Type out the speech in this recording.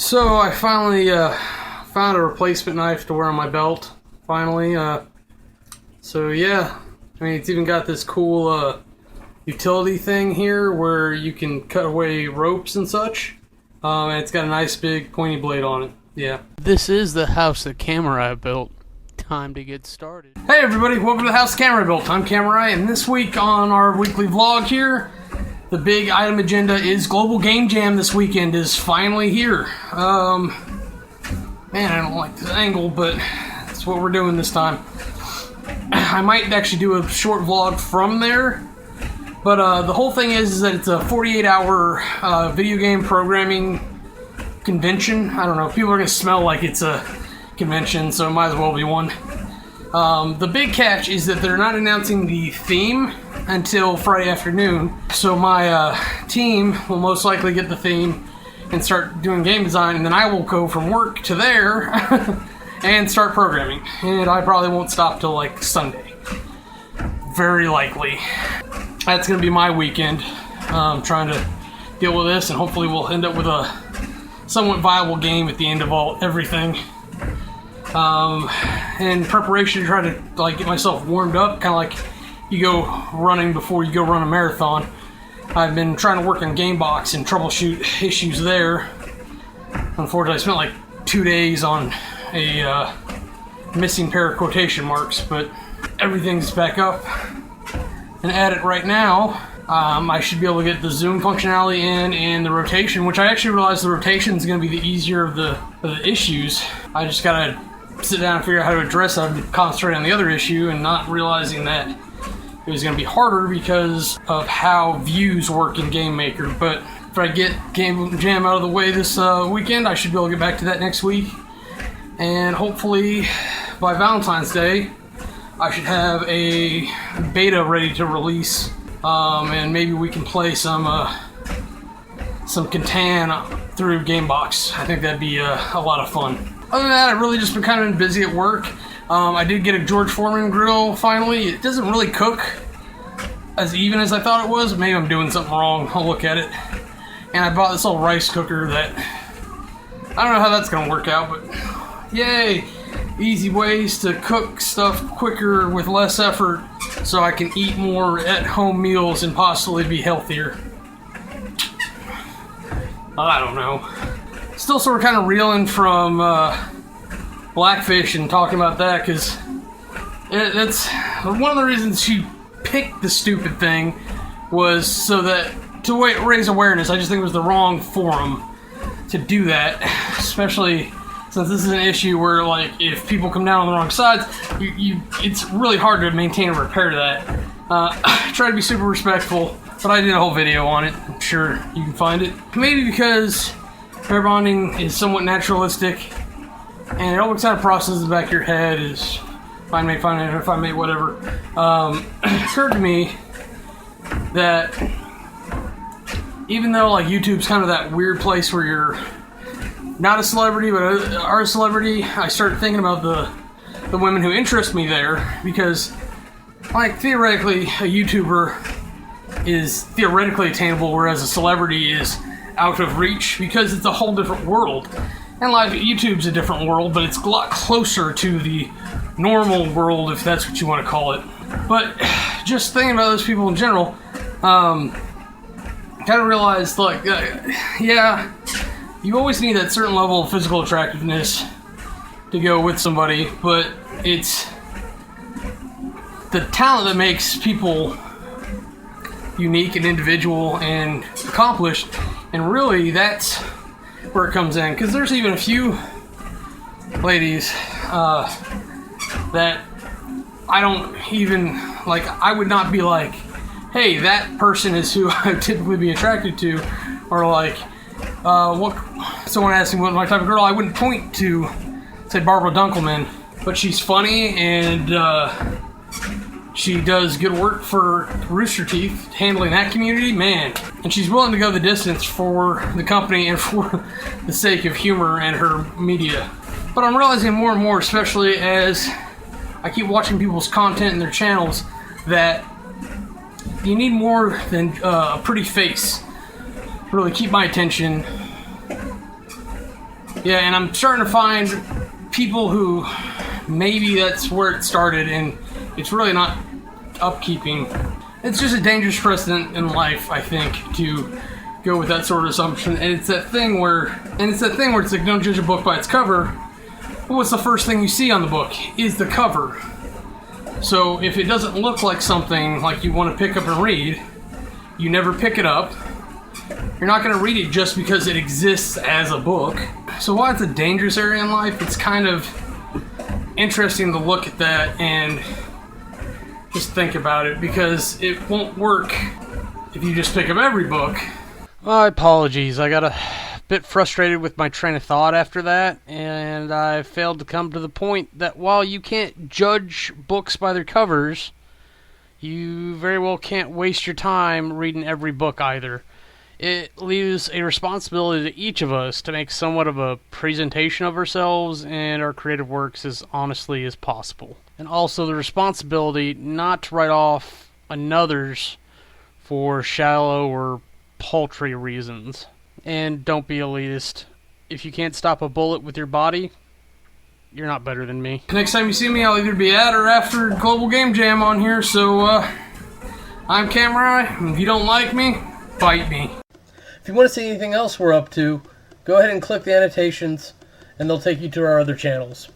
So I finally found a replacement knife to wear on my belt. Finally, so yeah, I mean, it's even got this cool utility thing here where you can cut away ropes and such. And it's got a nice big pointy blade on it. Yeah. This is the house that Kamurai built. Time to get started. Hey everybody, welcome to the house Kamurai built. I'm Kamurai, and this week on our weekly vlog here, the big item agenda is Global Game Jam this weekend is finally here. Man, I don't like this angle, but that's what we're doing this time. I might actually do a short vlog from there, but the whole thing is that it's a 48-hour video game programming convention. I don't know, people are going to smell like it's a convention, so it might as well be one. The big catch is that they're not announcing the theme until Friday afternoon, so my team will most likely get the theme and start doing game design, and then I will go from work to there and start programming, and I probably won't stop till like Sunday, very likely. That's gonna be my weekend, trying to deal with this, and hopefully we'll end up with a somewhat viable game at the end of everything. In preparation to try to like get myself warmed up, kind of like you go running before you go run a marathon. I've been trying to work on GameBox and troubleshoot issues there. Unfortunately, I spent like 2 days on a missing pair of quotation marks, but everything's back up and at it right now. I should be able to get the zoom functionality in and the rotation, which I actually realized the rotation is going to be the easier of the issues. I just gotta sit down and figure out how to address it. I've concentrated on the other issue and not realizing that it was going to be harder because of how views work in Game Maker. But if I get Game Jam out of the way this weekend, I should be able to get back to that next week. And hopefully by Valentine's Day, I should have a beta ready to release. And maybe we can play some Catan through GameBox. I think that'd be a lot of fun. Other than that, I've really just been kind of busy at work. I did get a George Foreman grill finally. It doesn't really cook as even as I thought it was. Maybe I'm doing something wrong. I'll look at it. And I bought this old rice cooker that I don't know how that's going to work out, but yay! Easy ways to cook stuff quicker with less effort so I can eat more at-home meals and possibly be healthier. I don't know. Still sort of kind of reeling from Blackfish and talking about that, because that's one of the reasons she picked the stupid thing was so that to raise awareness. I just think it was the wrong forum to do that, especially since this is an issue where, like, if people come down on the wrong sides, it's really hard to maintain and repair that. I try to be super respectful, but I did a whole video on it. I'm sure you can find it. Maybe because pair bonding is somewhat naturalistic, and it always kind of processes in the back of your head is find mate, whatever. It occurred to me that even though like YouTube's kind of that weird place where you're not a celebrity but are a celebrity, I started thinking about the women who interest me there, because like theoretically a YouTuber is theoretically attainable, whereas a celebrity is out of reach because it's a whole different world. And like YouTube's a different world, but it's a lot closer to the normal world, if that's what you want to call it. But just thinking about those people in general, kind of realized, like, yeah, you always need that certain level of physical attractiveness to go with somebody, but it's the talent that makes people unique and individual and accomplished. And really, that's where it comes in. Because there's even a few ladies that I don't even, like, I would not be like, hey, that person is who I would typically be attracted to. Or like, someone asked me what my type of girl, I wouldn't point to, say, Barbara Dunkelman. But she's funny, and she does good work for Rooster Teeth, handling that community, man. And she's willing to go the distance for the company and for the sake of humor and her media. But I'm realizing more and more, especially as I keep watching people's content and their channels, that you need more than a pretty face to really keep my attention Yeah, and I'm starting to find people who maybe that's where it started, and it's really not upkeeping. It's just a dangerous precedent in life, I think, to go with that sort of assumption. And it's that thing where it's like, don't judge a book by its cover. Well, what's the first thing you see on the book? Is the cover. So if it doesn't look like something like you want to pick up and read, you never pick it up. You're not going to read it just because it exists as a book. So while it's a dangerous area in life, it's kind of interesting to look at that and just think about it, because it won't work if you just pick up every book. My apologies. I got a bit frustrated with my train of thought after that, and I failed to come to the point that while you can't judge books by their covers, you very well can't waste your time reading every book either. It leaves a responsibility to each of us to make somewhat of a presentation of ourselves and our creative works as honestly as possible. And also the responsibility not to write off another's for shallow or paltry reasons. And don't be elitist. If you can't stop a bullet with your body, you're not better than me. Next time you see me, I'll either be at or after Global Game Jam on here, so I'm Kamurai, and if you don't like me, fight me. If you want to see anything else we're up to, go ahead and click the annotations, and they'll take you to our other channels.